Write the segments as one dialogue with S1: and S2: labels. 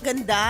S1: Ganda!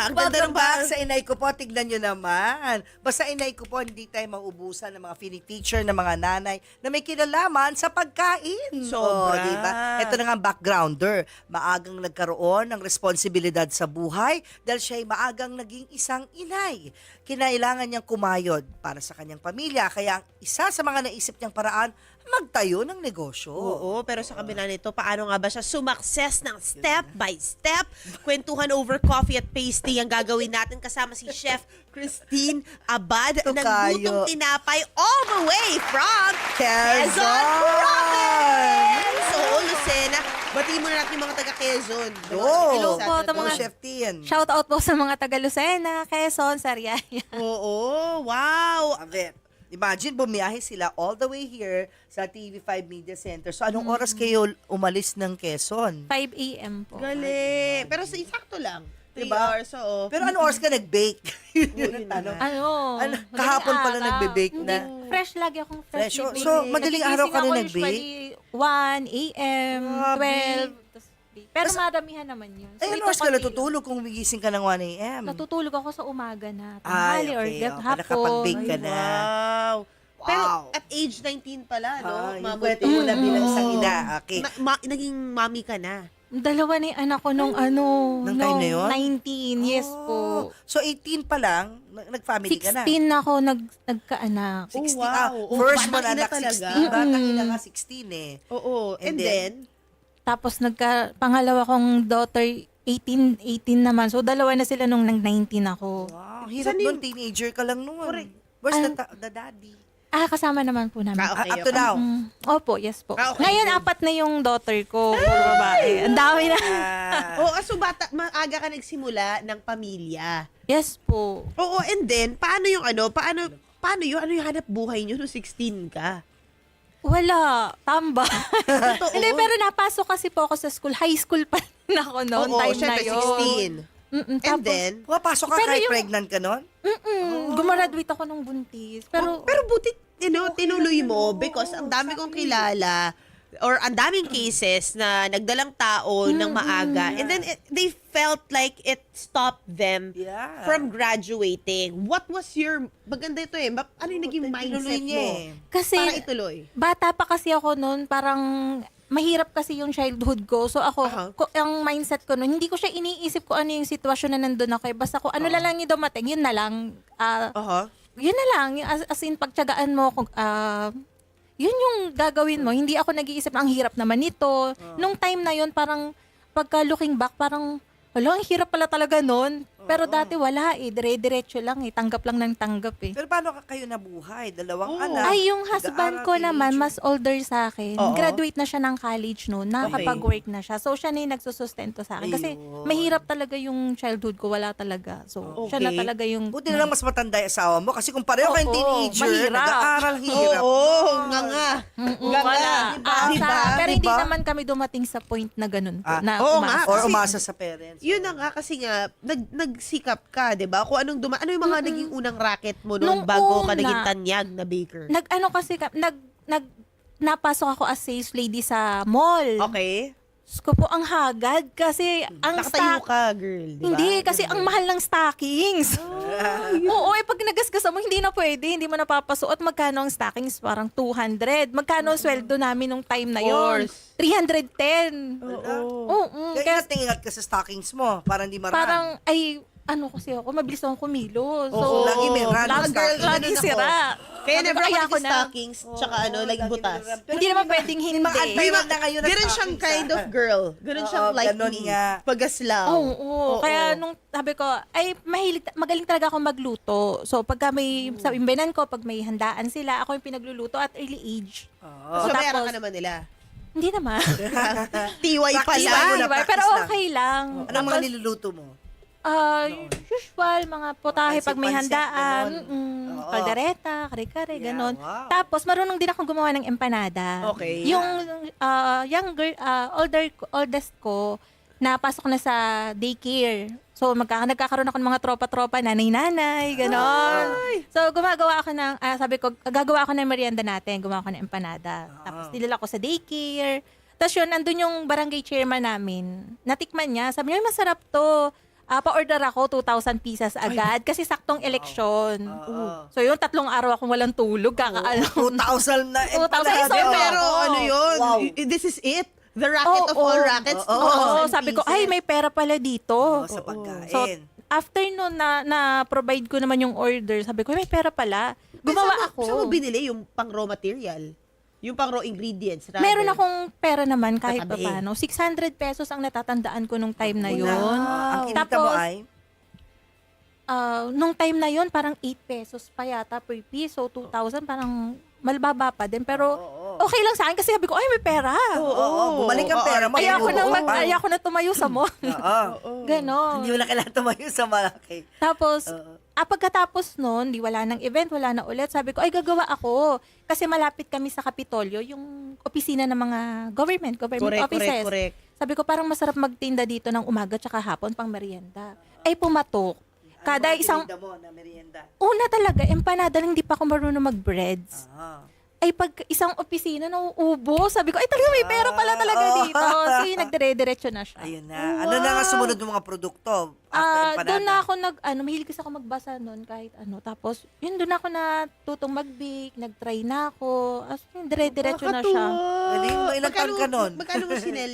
S1: Ang ganda
S2: Welcome
S1: ng
S2: back sa inay ko po. Tignan nyo naman. Basta inay ko po, hindi tayo mauubusan ng mga teacher ng mga nanay na may kinalaman sa pagkain.
S1: Sobra.
S2: Diba? Ito na nga ang backgrounder. Maagang nagkaroon ng responsibilidad sa buhay dahil siya ay maagang naging isang inay. Kinailangan niyang kumayod para sa kanyang pamilya. Kaya ang isa sa mga naisip niyang paraan, magtayo ng negosyo.
S1: Oo, pero sa kabila nito, paano nga ba siya sumakses ng step by step? Kwentuhan over coffee at pasty ang gagawin natin kasama si Chef Christine Abad ng
S2: Tukayo.
S1: Lutong Tinapay all the way from
S2: Quezon
S1: Province! Oo, Lucena. Batiin muna natin yung mga taga-Quezon.
S2: Hello
S3: po, sa mga-
S2: Chef Tien.
S3: Shout out po sa mga taga Lucena, Quezon, Sariaya.
S1: Oo, wow!
S2: Avet. Imagine, bumiyahe sila all the way here sa TV5 Media Center. So, anong oras kayo umalis ng Quezon?
S3: 5 a.m. po.
S1: Gali. Pero sa sakto lang. 3
S2: Diba?
S1: hours, oo.
S2: Pero anong oras ka nag-bake? Yun
S1: yun
S2: ang tanong.
S3: Ano?
S2: Ano,
S3: madaling
S2: kahapon pala
S3: araw.
S2: nagbe-bake
S3: Hindi,
S2: na.
S3: fresh lagi akong fresh.
S2: Fresh. So,
S3: bake.
S2: madaling
S3: Nagigising
S2: araw ka rin
S3: ako
S2: nag-bake?
S3: usually 1 a.m.,
S2: Grabe.
S3: 12. tas bake. Pero maramihan naman yun. So,
S2: Ay,
S3: ito
S2: anong oras ka
S3: konti
S2: natutulog kung humigising ka ng 1 a.m.?
S3: lang. Natutulog ako sa umaga na.
S2: Ay,
S3: Tanghali or
S2: okay.
S3: that
S2: Okay,
S3: hapon.
S2: nakapag-bake ka na.
S1: Wow. Pero
S2: Wow.
S1: at age 19 pala, no?
S2: Yung
S1: Mabuti.
S2: kwento mo na bilang isang ina. Okay.
S1: Naging mommy ka na.
S3: Dalawa na yung anak ko nung
S2: Nung time na yun?
S3: 19, yes po.
S2: So, 18 pa lang, nag-family ka na.
S3: 16 ako nagkaanak.
S2: 16.
S1: Oh, wow. Oo,
S2: First mo
S1: batang ina
S2: anak,
S1: talaga.
S2: 16. Batang ina nga, 16 eh.
S1: Oo. And then,
S3: Tapos pangalawa kong daughter, 18 naman. So, dalawa na sila nung nag-19 ako.
S2: Wow, hirap
S1: Saan
S2: nun,
S1: yung-
S2: teenager ka lang nun.
S1: Correct.
S2: Where's the daddy?
S3: Kasama naman po namin.
S1: Okay,
S2: Up to
S1: okay.
S2: now.
S3: Opo, yes po.
S1: Okay,
S3: Ngayon,
S1: good.
S3: 4 na yung daughter ko. Puro babae. Ang dami na.
S1: so maaga ka nagsimula ng pamilya.
S3: Yes po.
S1: Oo, and then, paano yung paano yun? Ano yung hanap buhay nyo nung 16 ka?
S3: Wala. Tamba.
S1: Totoo.
S3: Hindi, pero napasok kasi po ako sa school. High school pa rin ako noon.
S1: Oo,
S3: Time na
S1: syempre,
S3: yun.
S1: 16.
S3: Mm-mm,
S1: And
S3: tapos,
S1: then,
S2: Pumapasok ka
S3: Pero
S2: kahit
S3: yung-
S2: pregnant ka nun?
S3: gumraduate ako nung buntis.
S1: pero buti, tinuloy mo because ang dami kong kilala or ang daming cases na nagdalang tao ng maaga and then they felt like it stopped them
S2: Yeah.
S1: from graduating. What was your, maganda ito ano yung naging
S2: Tinuloy
S1: mindset
S2: niya
S1: mo
S2: eh.
S3: Kasi,
S1: para ituloy?
S3: bata pa kasi ako noon, parang mahirap kasi yung childhood ko. So ako,
S1: Aha.
S3: ang mindset ko noon, hindi ko siya iniisip kung ano yung sitwasyon na nandun ako. Basta kung ano lang yung dumating, yun na lang. Yun na lang. Yung as in, pagtyagaan mo, yun yung gagawin mo. Hindi ako nag-iisip, ang hirap naman nito. Nung time na yun, parang pagka looking back, parang, wala, ang hirap pala talaga noon. Pero dati wala eh. Dire-diretso lang eh. Tanggap lang ng tanggap eh.
S2: Pero paano kayo nabuhay? Dalawang
S1: Oo.
S2: anak.
S3: Ay, yung husband ko
S2: nag-aaral,
S3: naman,
S2: teenager.
S3: mas older sa akin.
S1: Oo.
S3: Graduate na siya ng college noon. Nakakapag-work na siya. So, siya na yung nagsusustento sa akin. Kasi
S2: Ayun.
S3: mahirap talaga yung childhood ko. Wala talaga. So, siya na
S1: Okay.
S3: talaga yung...
S2: Buti na lang mas matanda yung asawa mo kasi kung pareho kayong
S3: Oo,
S2: teenager,
S3: mahirap.
S2: nag-aaral, hirap.
S1: nga.
S3: Wala.
S1: Diba?
S2: Diba?
S3: Pero hindi
S2: Diba?
S3: naman kami dumating sa point na ganun po.
S2: Ah,
S3: Na
S1: oo
S3: umasa.
S1: nga.
S2: Or
S1: Kasi-
S2: umasa sa parents.
S1: Yun na nga kasi nga nagsikap ka, 'di ba? Kung ano yung mga naging unang racket mo
S3: Nung
S1: noon bago ka
S3: una,
S1: naging tanyag na baker.
S3: Napasok ako as sales lady sa mall.
S1: Okay.
S3: Diyos ko po, ang hagad kasi ang
S1: Nakatayo
S3: stock...
S1: ka, girl, 'di ba?
S3: Hindi, kasi ang mahal ng stockings. Oo, pag nagasgasa mo, hindi na pwede, hindi mo napapasuot. Magkano ang stockings? Parang 200. Magkano ang sweldo namin nung time na yon?
S1: course.
S3: 310. Oo.
S2: Kaya
S3: Kaya
S2: ingat ka sa stockings mo para hindi maraan.
S3: parang, kasi ako, mabilis akong kumilos. So,
S1: Oo,
S2: lagi may run
S3: lagi,
S2: ng stockings.
S3: lagi
S1: Ganun ako.
S3: sira.
S1: Kaya
S3: Sabi
S1: never
S3: ko,
S1: ako
S3: "Ayoko na."
S1: stockings, tsaka laging butas.
S3: Hindi naman pwedeng hindi.
S2: Meron na ngayon na
S1: Ganun siyang
S2: stockings,
S1: kind
S2: ah.
S1: of girl. Ganun siyang
S2: Oo,
S1: like
S2: ganun
S1: me.
S2: nga.
S1: Pagaslaw.
S3: Oo. Kaya nung sabi ko, magaling talaga ako magluto. So pagka sa imbenan ko, pag may handaan sila, ako yung pinagluluto at early age.
S1: So, bayaran
S3: Tapos-
S1: ka naman nila.
S3: Hindi naman.
S1: TY
S2: Practice
S1: pala.
S2: lang muna.
S3: Diba?
S2: practice
S3: Pero
S2: lang.
S3: okay lang.
S2: Anong mga niluluto mo?
S3: Usual, mga potahe pag may
S2: Pansit-pansit,
S3: handaan.
S2: ganon. Oo.
S3: Kaldereta, kare-kare,
S2: Yeah,
S3: ganon.
S2: wow.
S3: Tapos, marunong din akong gumawa ng empanada.
S1: Okay.
S3: Yung oldest ko, napasok na sa daycare. So, nagkakaroon ako ng mga tropa-tropa, nanay-nanay, ganon. So, gumagawa ako ng, sabi ko, gagawa ako ng merienda natin, gumawa ako ng empanada. Tapos, nilala ko sa daycare. Tapos yun, nandun yung barangay chairman namin. Natikman niya, sabi niya, "Ay, masarap to. pa-order ako 2,000 pieces agad kasi saktong eleksyon.
S2: Oo.
S3: So yun, 3 araw akong walang tulog, kakaano.
S2: 2,000 na
S3: 2,000
S2: empanada.
S3: isang
S1: Pero ano yun?
S2: Wow.
S1: This is it. The racket of all rackets.
S3: Oo,
S1: 2,000
S3: sabi ko,
S1: pieces.
S3: ay, may pera pala dito.
S2: Oo, sa pagkain.
S3: So, after nun na-provide ko naman yung order, sabi ko, may pera pala. Gumawa ako.
S1: Saan mo binili yung pang raw material? Yung pang raw ingredients, rather?
S3: Meron akong pera naman kahit pa
S1: Katabi.
S3: paano. 600 pesos ang natatandaan ko nung time na yun.
S2: Ang kinita mo
S3: Tapos,
S2: ay?
S3: nung time na yun, parang 8 pesos pa yata per piece. So, 2,000 parang malbaba pa din. Pero, okay lang sa akin kasi sabi ko, ay, may pera.
S2: Oo, bumalik ang pera mo.
S3: Ayoko na tumayo sa mall.
S2: Oo.
S3: Ganon.
S2: Hindi mo na kailangan tumayo sa malaki.
S3: Tapos, pagkatapos nun, di wala nang event, wala na ulit. Sabi ko, ay, gagawa ako. Kasi malapit kami sa Kapitolyo, yung opisina ng mga government offices.
S1: Correct.
S3: Sabi ko, parang masarap magtinda dito ng umaga tsaka hapon pang merienda. Ay, pumatok. Kada isang,
S2: Tinda mo na merienda.
S3: una talaga, empanada lang, hindi pa ako marunong mag-breads. Ay, pag isang opisina nauubo, sabi ko, ay talaga may pera pala talaga dito. So, yun, nagdire-diretso na siya.
S2: Ayun na. Ano na nga sumunod ng mga produkto? After empanada.
S3: Doon na ako mahilig kasi ako magbasa noon kahit ano. Tapos, yun, doon ako natutong mag-bake, nag-try na ako. As in, dire-diretso na siya.
S2: Galing mo, ilang taon ka nun?
S1: Magkano mo sinel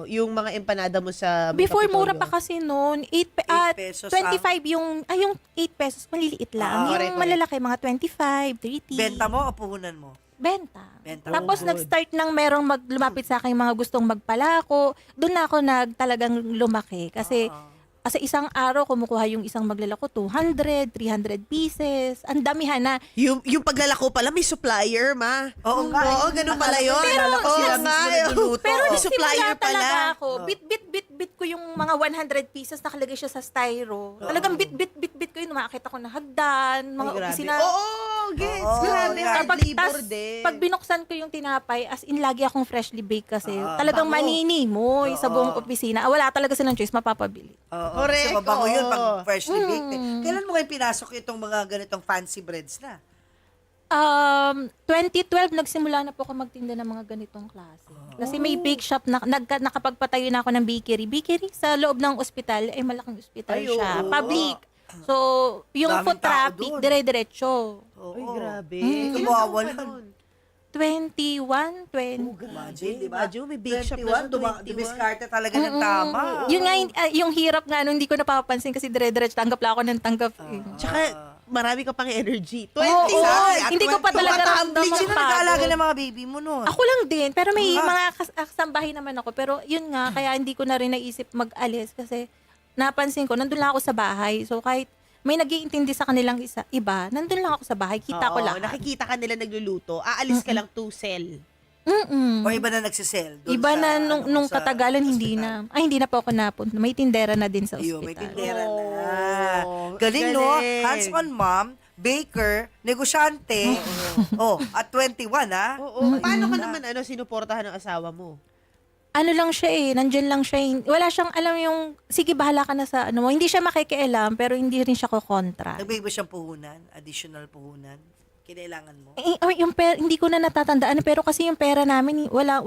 S1: yung mga empanada mo sa
S3: Before,
S1: Kapitolyo?
S3: mura pa kasi noon.
S2: 8 pesos
S3: 25 yung 8 pesos, maliliit lang. Yung
S1: correct.
S3: malalaki, mga 25, 30.
S2: Benta mo o puhunan mo?
S3: Benta.
S2: Benta.
S3: Tapos
S1: Oh, good.
S3: nag-start ng merong lumapit sa akin mga gustong magpalako. Doon na ako talagang lumaki. Kasi sa isang araw, kumukuha yung isang maglalako, 200, 300 pieces. Ang damihan na.
S1: Yung paglalako pala, may supplier, ma.
S2: Oo nga.
S1: Oo, ganun pala yun.
S2: Pero,
S1: Oo nga,
S3: Pero
S1: may supplier
S3: nagsimula talaga
S1: pala.
S3: ako. Bit ko yung mga 100 pieces, nakalagay siya sa styro. Talagang bit ko yun. Umakit ako na hagdan, mga
S1: Ay, grabe.
S3: opisina.
S1: Oo, gets.
S2: Oo,
S1: Grabe,
S2: yeah.
S1: hard labor
S3: Tas,
S1: din.
S3: pag binuksan ko yung tinapay, as in, lagi akong freshly baked kasi. Talagang
S1: Bango.
S3: maninimoy sa buong opisina. Wala talaga silang choice, mapapabili.
S2: Oo,
S1: Correct,
S2: kasi mabango yun pag
S1: oo.
S2: freshly baked. Kailan mo kayo pinasok itong mga ganitong fancy breads na?
S3: 2012, nagsimula na po ako magtinda ng mga ganitong klase. Kasi may bake shop, nakapagpatayo na ako ng bakery. Bakery sa loob ng ospital, malaking ospital
S1: Ay,
S3: siya.
S1: oo.
S3: Public. So, yung
S2: Daming
S3: foot
S2: tao
S3: traffic,
S2: doon.
S3: dire-diretso.
S2: Oo.
S1: Ay, grabe.
S2: Hindi ka
S1: Ilang taon ka
S2: mawawalan.
S1: nun?
S3: 21, 20.
S2: Imagine, di ba?
S1: Imagine, may bake shop na siya, 21.
S2: Dumiskarte talaga ng tama.
S3: Yun nga, yung hirap nga, hindi ko napapansin kasi dire-diretso, tanggap lang ako ng tanggap.
S1: Tsaka, marami ka pang energy. 20
S3: Oo,
S2: Exactly. At
S3: hindi ko pa
S2: 20,
S3: talaga
S2: tumatambling.
S3: ramdam
S2: Sino
S3: ang
S2: nag-aalaga
S3: pagod.
S2: ng mga baby mo nun?
S3: Ako lang din, pero may
S2: Ah.
S3: mga kasambahay naman ako. Pero yun nga, kaya hindi ko na rin naisip mag-alis kasi napansin ko, nandun lang ako sa bahay. So kahit may nag-iintindi sa kanilang iba, nandun lang ako sa bahay, kita ko
S1: Oo,
S3: lahat.
S1: nakikita ka nila nagluluto. Aalis ka lang to sell.
S3: Mm-mm.
S2: O iba na nagsisell? doon
S3: Iba
S2: sa,
S3: na nung
S2: sa
S3: katagalan, hindi
S2: hospital?
S3: na. Ay, hindi na po ako napunta. May tindera na din sa
S2: Ayun, may
S3: ospital.
S2: tindera na.
S1: Oh,
S2: Galing, no?
S1: galing.
S2: Hands-on mom, baker, negosyante. At 21, ha?
S1: Oo. Paano ka naman sinuportahan ng asawa mo?
S3: Ano lang siya nandyan lang siya wala siyang alam yung, sige bahala ka na sa mo. Hindi siya makikialam, pero hindi rin siya kokontra.
S2: Nagbigay ba siyang puhunan? Additional puhunan? Kinailangan mo?
S3: Yung pera, hindi ko na natatandaan, pero kasi yung pera namin, wala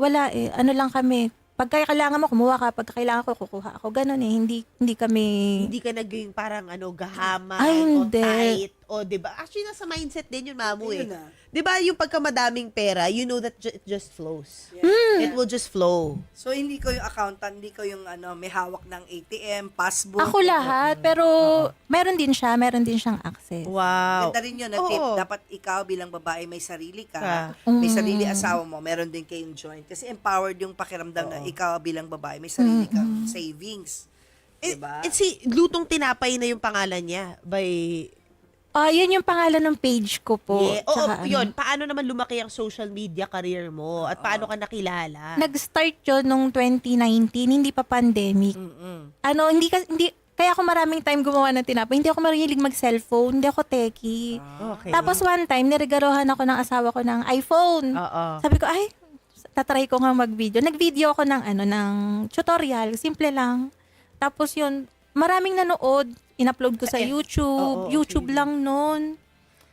S3: ano lang kami. Pagka kailangan mo, kumuha ka. Pagka kailangan ko, kukuha ako. Ganon Hindi kami...
S1: Hindi ka naging parang gahaman
S3: Ay,
S1: o
S3: hindi.
S1: tight o 'di ba? Actually nasa mindset din yun, mamu eh.
S2: Yun na.
S1: 'Di ba yung pagka madaming pera, you know that it just flows. It will just flow.
S2: So, hindi ko yung accountant, hindi ko yung may hawak ng ATM, passbook.
S3: Ako lahat, pero meron din siyang access.
S1: Wow.
S2: Ganda rin yun na tip.
S1: Oo.
S2: Dapat ikaw bilang babae may sarili ka.
S1: Ka.
S2: May sarili asawa mo. Meron din kayong joint. Kasi empowered yung pakiramdam na ikaw bilang babae may sarili kang savings. Diba?
S1: Si Lutong Tinapay na yung pangalan niya by
S3: Yun yung pangalan ng page ko po.
S1: Yeah. Oo,
S3: Tsaka
S1: yun. Paano naman lumaki ang social media career mo? At paano ka nakilala?
S3: Nag-start yun nung 2019, hindi pa pandemic. Kaya ako maraming time gumawa ng tinapay. Hindi ako mahilig mag-cellphone, hindi ako techie.
S1: Okay.
S3: Tapos one time, niregaluhan ako ng asawa ko ng iPhone.
S1: Oo.
S3: Sabi ko, ay, tatry ko nga mag-video. Nag-video ako ng ng tutorial, simple lang. Tapos yun, maraming nanood, in-upload ko sa YouTube.
S1: oo,
S3: YouTube
S1: okay.
S3: lang noon.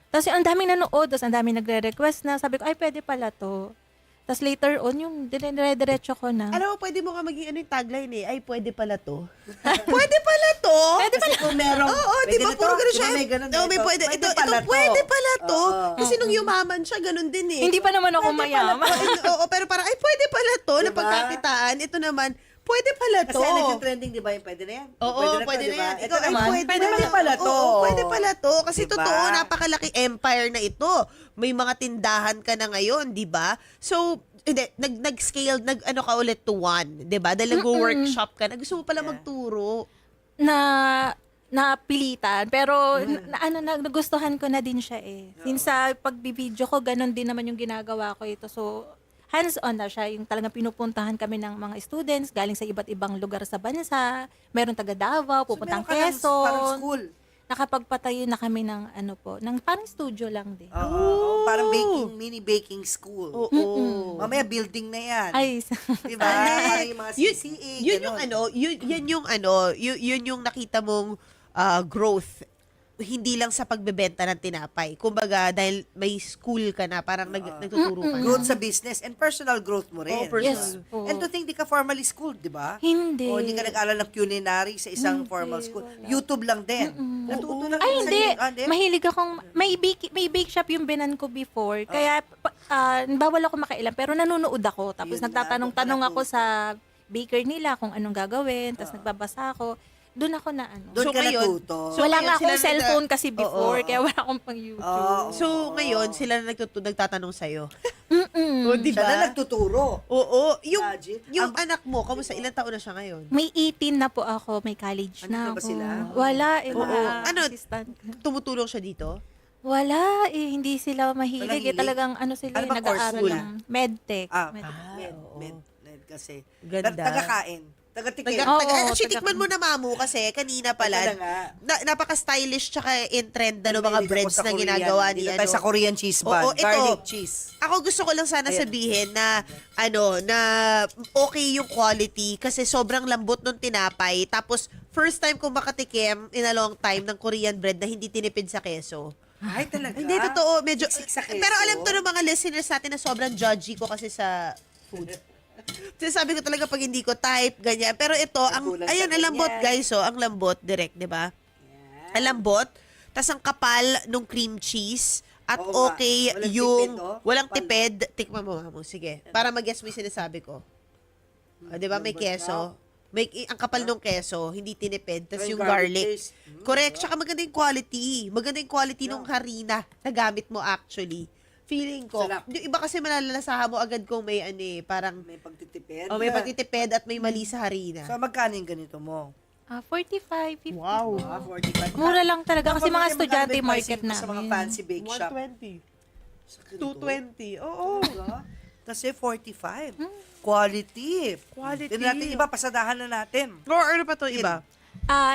S3: Tapos ang daming nanood, tapos ang daming nagre-request na. Sabi ko, ay, pwede pala to. Tapos later on, yung dire-diretso ko na.
S1: Alam mo, pwede mo ka maging ano yung tagline eh. Ay, pwede pala to. Pwede pala to.
S2: Kasi kung merong,
S1: Oo, di ba? Puro ganun siya.
S2: May ganun
S1: Oo, may
S2: dito.
S1: pwede. Ito,
S2: pala to.
S1: pwede pala to.
S2: Oo.
S1: Kasi nung yumaman siya, ganun din eh.
S3: Hindi pa naman ako mayaman.
S1: Oo, pero parang, ay, pwede pala to. Na
S2: Diba?
S1: pagkakitaan. Ito naman, pwede pala to.
S2: Kasi nag-trending, di ba, yung pwede na yan?
S1: Oo, pwede na yan.
S2: Ito
S1: Ikaw, ay,
S2: naman,
S1: pwede
S2: pala to.
S1: Oo, pwede pala to. Kasi
S2: Diba?
S1: totoo, napakalaki empire na ito. May mga tindahan ka na ngayon, di ba? So, hindi, nag-scale, nag-ano ka ulit to 1, di ba? Dahil nag-workshop ka na. Gusto mo pala magturo.
S3: Napilitan. Pero, nagustuhan ko na din siya eh. Since sa pagbibideo ko, ganun din naman yung ginagawa ko ito. So, hands-on na siya. Yung talagang pinupuntahan kami ng mga students galing sa iba't ibang lugar sa bansa. Meron taga Davao, pupuntang
S2: meron ka ng parang
S3: Quezon.
S2: school.
S3: Nakapagpatayo na kami ng ng parang studio lang din.
S2: Oo, parang mini baking school.
S1: Oo.
S2: Mamaya building na yan.
S3: Ay,
S2: Di ba? Parang yung mga CCA,
S1: Yun
S2: ganon.
S1: yung ano, yun yung nakita mong growth. Hindi lang sa pagbebenta ng tinapay. Kumbaga, dahil may school ka na, parang nagtuturo ka na.
S2: Growth sa business and personal growth mo rin.
S1: Oo, personal.
S3: yes po.
S2: And to think, di ka formally schooled, di ba?
S3: Hindi.
S2: O hindi ka nag-aral ng culinary sa isang formal school. YouTube lang din. Natuto lang
S3: Ay,
S2: din sa
S3: hindi.
S2: YouTube.
S3: Mahilig akong, may bake shop yung binan ko before. Kaya, bawal ako makailan. Pero nanonood ako. Tapos
S2: Yun na,
S3: nagtatanong-tanong
S2: doon ka
S3: ako sa baker nila kung anong gagawin. Tapos nagbabasa ako. Doon ako na
S2: Doon
S1: So,
S2: ka
S1: ngayon,
S2: natuto.
S3: wala
S1: ngayon
S3: nga akong
S1: sila
S3: cellphone kasi before.
S1: Oo.
S3: Kaya wala akong pang YouTube.
S2: Oo.
S1: So, ngayon, sila na nagtatanong sa'yo.
S3: Mm-mm.
S1: O, di
S2: Siya
S1: ba?
S2: na nagtuturo.
S1: Oo.
S2: Gadget.
S1: Yung anak mo, kamusta? Ilang taon na siya ngayon?
S3: May 18 na po ako. May college
S2: Ano
S3: na
S2: na ba
S3: ako.
S2: sila?
S3: Wala.
S1: Oo. Ano?
S3: Assistant.
S1: Tumutulong siya dito?
S3: Wala eh, hindi sila mahilig.
S2: Walang hilig?
S3: Talagang sila
S2: Ano ba course
S3: nag-aaral
S2: nila?
S3: ng medtech.
S1: oo.
S2: Med kasi.
S1: Ganda.
S2: Taga-kain. Taga-tikim.
S3: Oo,
S1: Actually,
S3: taga-
S1: tikman mo na, Mamu, kasi kanina pala,
S2: Ito na nga.
S1: napaka-stylish tsaka in trend na no, mga
S2: Mahilig ako
S1: breads
S2: sa
S1: na
S2: Korean.
S1: ginagawa ni
S2: Dito tayo sa Korean cheese bun.
S1: Oo, ito.
S2: Garlic cheese.
S1: Ako gusto ko lang sana
S2: Ayan.
S1: sabihin na na okay yung quality kasi sobrang lambot nung tinapay. Tapos first time kong makatikim in a long time ng Korean bread na hindi tinipid sa keso.
S2: Ay, talaga?
S1: Hindi totoo, medyo
S2: Siksik sa keso?
S1: pero alam to ng mga listeners natin na sobrang judgy ko kasi sa food. Sabi ko talaga pag hindi ko type, ganyan. Pero ito,
S2: Kulang sa
S1: ayun, ang lambot
S2: ganyan.
S1: guys, oh, ang lambot, direct, di ba? Ang lambot, tas ang kapal nung cream cheese, at
S2: Oo nga.
S1: okay
S2: Walang
S1: yung,
S2: tipid, oh.
S1: walang
S2: Kapal.
S1: tipid, tikman mo, Mamu, sige. Para mag-guess mo yung sinasabi ko. Di ba, may
S2: Lambot
S1: keso. Ang kapal nung keso, hindi tinipid, tas
S2: May
S1: yung
S2: garlic
S1: garlic.
S2: taste.
S1: Correct, tsaka maganda yung quality. Maganda yung quality nung harina na gamit mo actually. Feeling ko,
S2: Sarap.
S1: yung iba kasi malalasahan mo agad kung may parang
S2: May pagtitipid.
S1: may pagtitipid at may mali sa harina.
S2: So, magkano yung ganito mo?
S3: 45, 50.
S1: Wow.
S2: 45.
S3: Mura lang talaga kasi mga
S2: Magkano
S3: estudyante
S2: yung
S3: market
S2: pricing sa mga
S3: namin.
S2: fancy bake shop.
S1: 120. 220. Oo.
S2: Kasi 45. Quality.
S1: Quality.
S2: Tignan natin, iba, pasadahan na natin.
S1: Or ano pa to iba?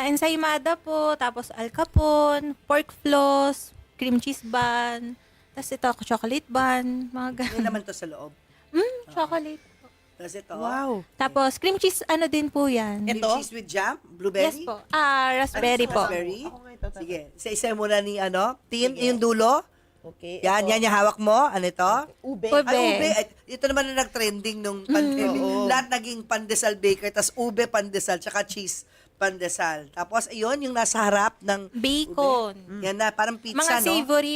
S3: Ensaymada po, tapos alcapon, pork floss, cream cheese bun, tapos ito, chocolate bun, mga
S2: Yan
S3: ganun.
S2: naman to sa loob.
S3: Chocolate.
S2: Tapos ito.
S1: Wow.
S3: Tapos cream cheese, din po yan.
S2: Cream
S1: Ito?
S2: cheese with jam? Blueberry?
S3: Yes po. Raspberry po.
S2: Raspberry?
S1: Ako nga ito.
S2: Sige. Isa-isa muna ni Tin,
S1: Sige.
S2: yung dulo.
S1: Okay.
S2: Yan,
S1: ito.
S2: yan yung hawak mo. Ano ito?
S1: Ube.
S3: Ube.
S2: Ay, ube. Ay, ito naman na nag-trending nung pandemic.
S1: Oo.
S2: Lahat naging pandesal baker, tas ube pandesal, tsaka cheese pandesal. Tapos, ayun, yung nasa harap ng
S3: Bacon.
S2: ube. Yan na, parang pizza,
S3: Mga
S2: no?
S3: savory,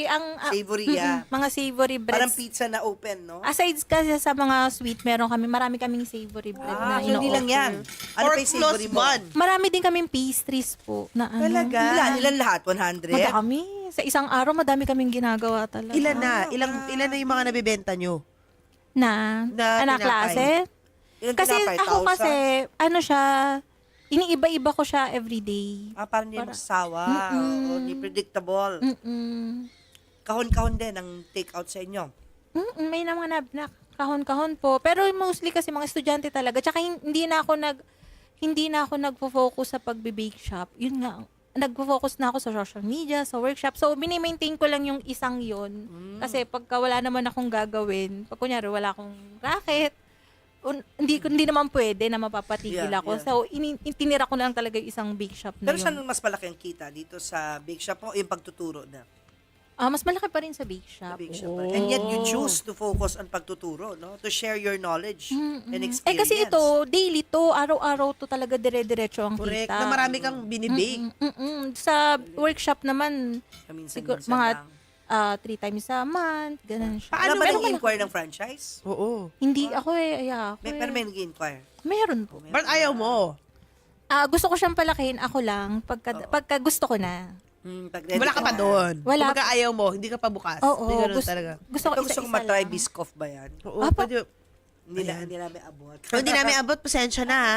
S2: Savory, yeah.
S3: mga savory breads.
S2: Parang pizza na open, no?
S3: Aside kasi sa mga sweet, marami kaming savory bread na
S2: So, hindi lang yan. Ano pa
S1: Pork
S2: yung
S1: floss
S2: savory mo?
S1: bun.
S3: Marami din kaming pastries po na
S2: Talaga? Ilan lahat? 100?
S3: Madami. Sa isang araw, madami kaming ginagawa talaga.
S1: Ilan na? Ilan na yung mga nabibenta nyo?
S3: Na
S1: Na tinapay.
S3: klase?
S2: Ilan
S3: Kasi
S2: tinapay?
S3: ako
S2: 1,000?
S3: kasi, siya, iniiba-iba ko siya everyday.
S2: Parang hindi magsawa. O, hindi predictable.
S3: Mm-mm.
S2: Kahon-kahon din ang take-out sa inyo.
S3: May naman na kahon-kahon po. Pero mostly kasi mga estudyante talaga. Tsaka hindi na ako nagfo-focus sa pagbe-bake shop. Yun nga, nagfo-focus na ako sa social media, sa workshop. So, mini-maintain ko lang yung isang yon. Kasi pagka wala naman akong gagawin, pag kunyari wala akong racket, hindi naman pwede na mapapatigil
S2: Yeah,
S3: ako.
S2: yeah.
S3: So, tinira ko na lang talaga yung isang bake shop na
S2: Pero
S3: yun.
S2: saan mas malaki ang kita? Dito sa bake shop mo o yung pagtuturo na?
S3: Mas malaki pa rin sa bake shop.
S2: Big shop. And yet you choose to focus on pagtuturo, no? To share your knowledge and experience.
S3: Kasi ito, daily to, araw-araw to talaga dire-diretso ang
S1: Correct.
S3: kita.
S1: Na marami kang binibake.
S3: Sa workshop naman,
S2: Kaminsan-minsan
S3: siguro, mga
S2: lang.
S3: 3 times a month, ganun siya.
S2: Paano ba
S3: Pero
S2: nag-inquire ng franchise?
S1: Oo.
S3: Hindi ako ako
S2: Pero may nag-inquire.
S3: Meron po.
S1: But ayaw mo.
S3: Gusto ko siyang palakihin ako lang pagka gusto ko na.
S1: Wala ka pa doon.
S3: Wala.
S1: Kumbaga ayaw mo, hindi ka pa bukas.
S3: Oo,
S1: Hindi ganun talaga.
S3: gusto ko
S2: Gusto ko
S3: isa-isa
S2: matry
S3: lang.
S2: Biscoff ba yan?
S1: Oo, pwede.
S2: Hindi namin abot.
S1: Kung hindi namin abot, pasensya na ha.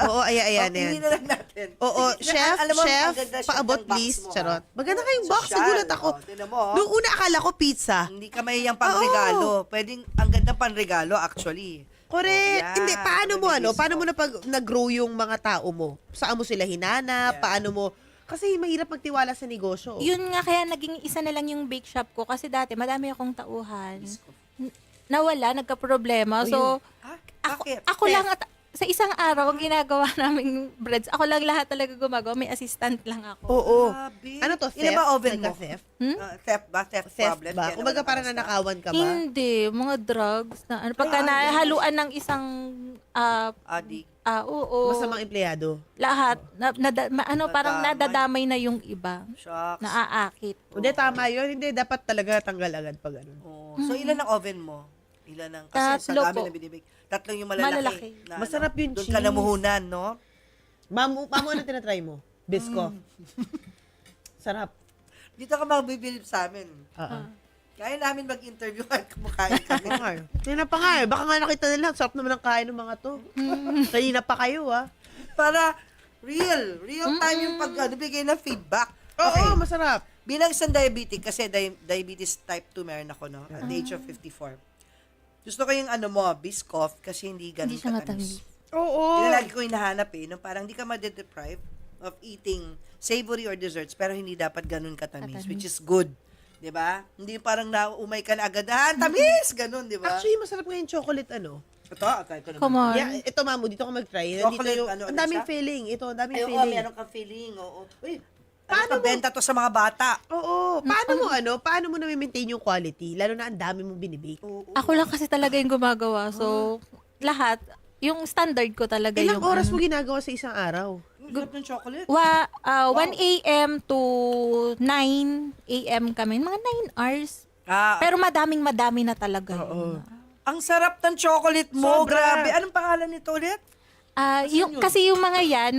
S1: Oo, ayan
S2: Hindi
S1: yan.
S2: na lang natin.
S1: Oo, chef,
S2: Alam mo,
S1: chef,
S2: ang ganda, chef,
S1: paabot
S2: ng box
S1: please.
S2: mo, ha?
S1: Charot. Maganda kayong box,
S2: Social.
S1: nagulat ako.
S2: Tingnan mo, oh.
S1: Noong una akala ko pizza.
S2: Hindi ka mayayang pang-regalo. Pwedeng, ang ganda pang-regalo actually.
S1: Correct.
S2: Oh, yeah.
S1: Hindi, paano mo
S2: May
S1: paano mo
S2: Biscoff.
S1: nag-grow yung mga tao mo? Saan mo sila hinanap?
S2: Yeah.
S1: Paano mo? Kasi mahirap magtiwala sa negosyo.
S3: Yun nga, kaya naging isa na lang yung bake shop ko. Kasi dati, madami akong tauhan. Nawala, nagka-problema. So,
S2: Ha?
S3: ako,
S2: Bakit?
S3: ako lang at sa isang araw, ang ginagawa naming breads, ako lang lahat talaga gumagawa. May assistant lang ako.
S1: Oo.
S2: Grabe.
S1: Ano to,
S2: Ilan
S1: theft?
S2: ba oven mo?
S1: Nagka-theft?
S2: Theft ba? Theft
S1: Theft
S2: problem?
S1: ba?
S2: Kaya
S1: Kumbaga
S2: naman
S1: parang
S2: nakabasta.
S1: nanakawan ka ba?
S3: Hindi, mga drugs na ano. Pagka nahaluan ng isang,
S2: Adik.
S3: oo,
S1: Masamang empleyado.
S3: lahat, parang
S2: Nadamay.
S3: nadadamay na yung iba.
S2: Shucks.
S3: Naaakit.
S1: Hindi, tama yun. Hindi, dapat talaga tanggal agad pag ganun.
S2: Oh. So, ilan ang oven mo? Ilan ang, kasi sa
S3: Tatlo
S2: dami
S3: po.
S2: na binibig. Tatlong yung malalaki.
S3: Malalaki.
S2: Na,
S1: Masarap yung
S2: Doon ka
S1: cheese.
S2: namuhunan, no?
S1: Mamu, ano tinatry mo? Bisco. Sarap.
S2: Dito ka mabibilib sa amin. Kaya namin mag-interview kahit kumakain kami.
S1: Kanina pa nga eh. Baka nga nakita nila. Sarap naman ang kain ng mga to. Kanina pa kayo
S2: Para real time yung bigay ng feedback.
S1: Oo, masarap.
S2: Bilang isang diabetic, kasi diabetes type 2 meron ako, no? At the age of 54. Gusto ko yung Biscoff kasi hindi ganun
S3: Hindi siya
S2: katamis.
S1: Oo.
S2: Yun ang lagi ko hinahanap eh, no? Parang hindi ka ma-deprive of eating savory or desserts, pero hindi dapat ganun katamis, which is good. 'Di ba? Hindi parang naumay ka na agad, tamis! Ganun, 'di ba?
S1: Actually, masarap nga yung chocolate
S2: Ito naman.
S3: Come on.
S1: Yeah, ito mamu, dito ko mag-try.
S2: Chocolate,
S1: Dito yung,
S2: ano
S1: ang daming
S2: siya?
S1: filling. Ito, ang daming
S2: Ay,
S1: filling.
S2: meron kang feeling, oo. Uy,
S1: Paano
S2: benta to sa mga bata?
S1: Oo. Paano mo na-maintain yung quality? Lalo na ang dami mong binibake.
S3: Ako lang kasi talaga yung gumagawa. So, lahat, yung standard ko talaga
S1: Ilang
S3: yung...
S1: oras mo ginagawa sa isang araw?
S2: Ang sarap ng chocolate.
S3: 1 a.m. to 9 a.m. kami. Mga 9 hours. Pero madami na talaga yun.
S2: Ang sarap ng chocolate mo.
S1: Sobra.
S2: Grabe. Anong pangalan nito ulit?
S3: Kasi yung mga yan,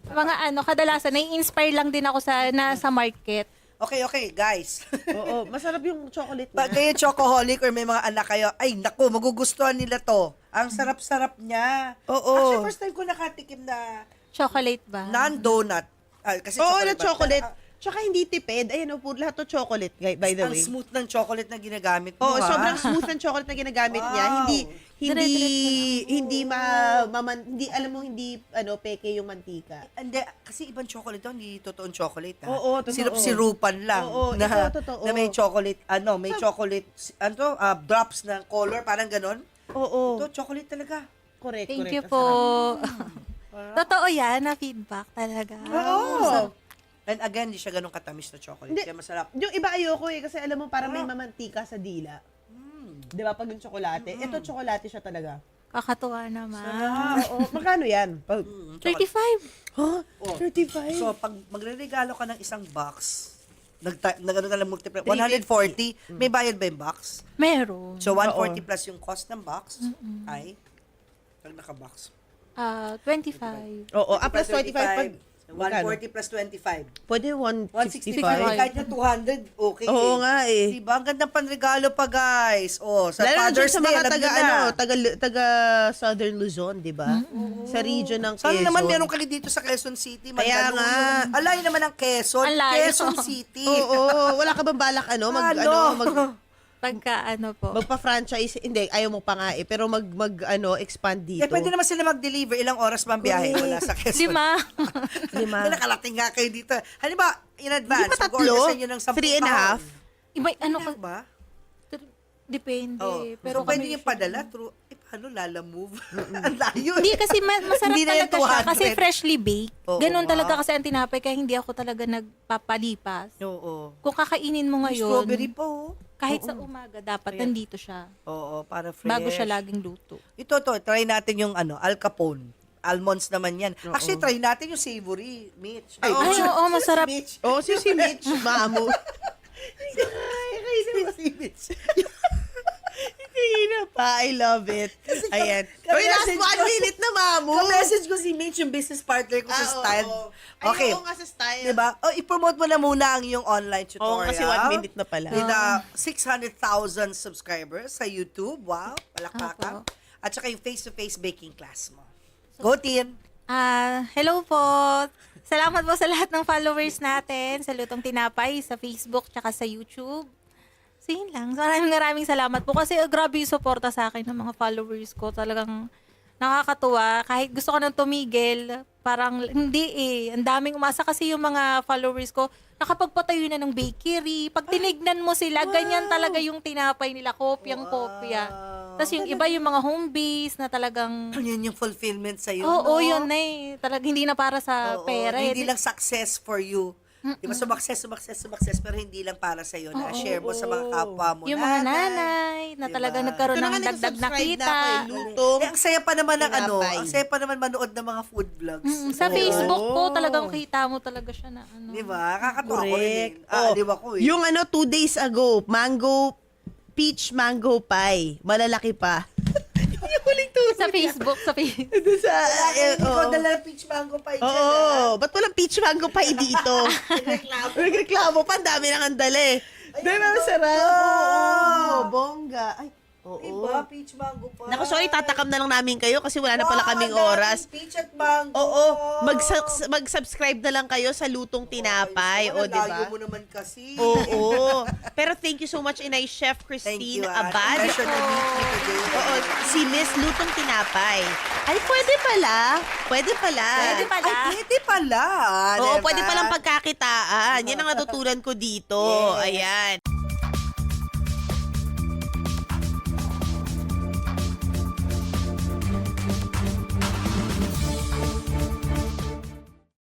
S3: mga kadalasan, nai-inspire lang din ako sa market.
S2: Okay, guys.
S1: Oo, masarap yung chocolate
S2: Pag
S1: niya.
S2: kayo chocoholic or may mga anak kayo, ay naku, magugustuhan nila to. Ang sarap-sarap niya.
S1: Oo.
S2: Actually, first time ko nakatikim na
S3: Chocolate ba?
S2: non-donut. Kasi
S1: Oo, na
S2: ba?
S1: chocolate. Tsaka hindi tipid. Ayan, po, lahat to chocolate, by the
S2: Ang
S1: way.
S2: smooth ng chocolate na ginagamit mo,
S1: Oo,
S2: ha?
S1: sobrang smooth ng chocolate na ginagamit niya.
S2: Wow.
S1: Hindi peke yung mantika.
S2: Hindi, kasi ibang chocolate daw, hindi totoong chocolate, ha?
S1: Oo, totoo.
S2: Sirup-sirupan lang.
S1: Oo,
S2: na,
S1: ito, totoo.
S2: na may chocolate, drops ng color, parang ganon.
S1: Oo.
S2: Ito, chocolate talaga.
S1: Correct,
S3: Thank
S1: correct.
S3: you
S1: Ang
S3: po.
S1: sarap.
S3: Totoo yan, na feedback talaga.
S1: Oo.
S2: And again, hindi siya ganun katamis na chocolate.
S1: Hindi.
S2: Kaya masarap.
S1: Yung iba ayoko kasi alam mo parang may mamantika sa dila. Di ba pag yung tsokolate? Ito tsokolate siya talaga.
S3: Kakatuwa naman.
S1: Oo. Magkano yan?
S3: 35.
S1: Huh?
S2: Oh.
S1: 35?
S2: So, pag magre-regalo ka ng isang box, nag-ano ka lang multiply,
S1: 350.
S2: 140, may bayad ba yung box?
S3: Meron.
S2: So, 140 plus yung cost ng box ay, pag naka-box.
S3: 25.
S1: Oo. Plus 25 pag...
S2: 140 plus 25.
S1: Pwede
S2: 165.
S1: 165.
S2: Kahit na 200, okay.
S1: Oo nga eh.
S2: Diba? Ang gandang panregalo pa, guys. Oh, sa
S1: Lalo na dyan
S2: Father's
S1: sa
S2: Day,
S1: mga
S2: alam
S1: taga,
S2: nyo na.
S1: taga Southern Luzon, di ba? Sa region ng
S2: Sana
S1: Quezon.
S2: naman meron kayo dito sa Quezon City.
S1: Kaya
S2: Mandaluyong.
S1: nga.
S2: Alay naman ang Quezon.
S3: Ang layo.
S2: Quezon City.
S1: Oo. Wala ka bang balak
S3: Pagka po.
S1: magpa-franchise? Hindi, ayaw mo pa nga eh. Pero expand dito.
S2: Eh, pwede naman sila mag-deliver. Ilang oras ba ang biyahe mula sa Quezon?
S3: 5.
S1: 5.
S2: Kaya nakalating nga kayo dito. Halimbawa, in advance,
S1: Hindi pa
S2: mag-order
S1: tatlo?
S2: sa inyo ng 10
S1: 3 and a half?
S3: Iba,
S2: Ano ba?
S3: Depende.
S2: Oh,
S3: Pero
S2: so pwede
S3: kami
S2: yung padala through, paano Lala Move? Ang layo.
S3: Hindi kasi masarap
S2: Hindi na yung
S3: talaga siya kasi
S2: 200.
S3: freshly baked.
S2: Oo
S3: Ganon
S2: nga.
S3: talaga kasi ang tinapay kaya hindi ako talaga nagpapalipas.
S2: Oo.
S3: Kung kakainin mo
S2: May
S3: ngayon,
S2: strawberry pa, oh.
S3: kahit sa umaga dapat
S2: Kaya-
S3: nandito siya.
S2: Oo, para fresh.
S3: Bago siya laging luto.
S2: Ito, try natin yung Al Capone. Almonds naman yan. Actually, try natin yung savory, Mitch.
S1: Ay,
S3: oo, masarap.
S2: Si Mitch.
S1: Oh, si Mitch, mamo.
S2: Si Mitch.
S1: Hina pa. I love it. Ayan. Uy, last
S2: ka-message
S1: 1
S2: ko.
S1: minute na, mamo.
S2: Ka-message ko si Mitch, yung business partner ko sa Style. Okay.
S1: Ay, oo nga sa style.
S2: Diba? Oh, i-promote mo na muna ang iyong online tutorial.
S1: Oo, kasi 1 minute na pala.
S2: With 600,000 subscribers sa YouTube. Wow, palakpakan.
S3: Opo.
S2: At saka yung face-to-face baking class mo. Go, Tin!
S3: Hello po. Salamat po sa lahat ng followers natin sa Lutong Tinapay, sa Facebook, tsaka sa YouTube. So, yun lang. Maraming salamat po kasi grabe yung suporta sa akin ng mga followers ko. Talagang nakakatuwa. Kahit gusto ko nang tumigil, parang hindi eh. Ang daming umasa kasi yung mga followers ko, nakapagpatayo na ng bakery. Pag tinignan mo sila, ganyan talaga yung tinapay nila. Kopyang-kopya. Tapos yung iba yung mga home base na talagang
S2: Yan yung fulfillment sa'yo,
S3: oo,
S2: no?
S3: yun na eh. Talagang hindi na para sa
S2: Oo,
S3: pera.
S2: Hindi
S3: eh.
S2: lang success for you. Di ba, sumakses, pero hindi lang para sa'yo. Na-share mo sa mga kapwa mo.
S3: Yung mga nanay na
S2: Diba?
S3: talagang nagkaroon
S1: Ito na
S3: ng
S1: nga,
S3: dagdag na
S1: nag-subscribe
S3: kita.
S1: na ako eh. Lutong.
S2: Ang saya pa naman ng
S1: tinapay.
S2: ang saya pa naman manood ng mga food vlogs.
S3: Sa
S2: Oo.
S3: Facebook po,
S1: Oo.
S3: talagang kita mo talaga siya na ano.
S2: Di ba? Kakatawa ko rin.
S1: Correct.
S2: Di ba ko eh.
S1: Yung 2 days ago, peach mango pie. Malalaki pa. Yung huling to.
S3: Sa Facebook, sa Facebook.
S1: Doon sa,
S2: Ikaw
S1: oo.
S2: dala peach mango pie dyan.
S1: Oo. Ba't walang peach mango pie dito? Nagreklamo pa. Ang dami nang andala eh. Di ba masarap? Oo. Bongga. Ay, oo.
S2: Diba? Peach mango pie.
S1: Naku, sorry, tatakam na lang namin kayo kasi wala na pala kaming
S2: Wow, ang
S1: oras.
S2: daming peach at mango.
S1: Oo, mag-subscribe na lang kayo sa Lutong Tinapay, o di
S2: Layo
S1: ba?
S2: mo naman kasi.
S1: Oo. Pero thank you so much, Inay Chef
S2: Thank
S1: Christine
S2: you.
S1: Abad.
S2: Pleasure to meet you today.
S1: Oo, si Miss Lutong Tinapay. Ay, pwede pala. Pwede pala.
S3: Pwede pala.
S2: Ay, pwede pala.
S1: Oo,
S2: diba?
S1: pwede palang pagkakitaan. Yan ang natutunan ko dito.
S2: Yes.
S1: Ayan.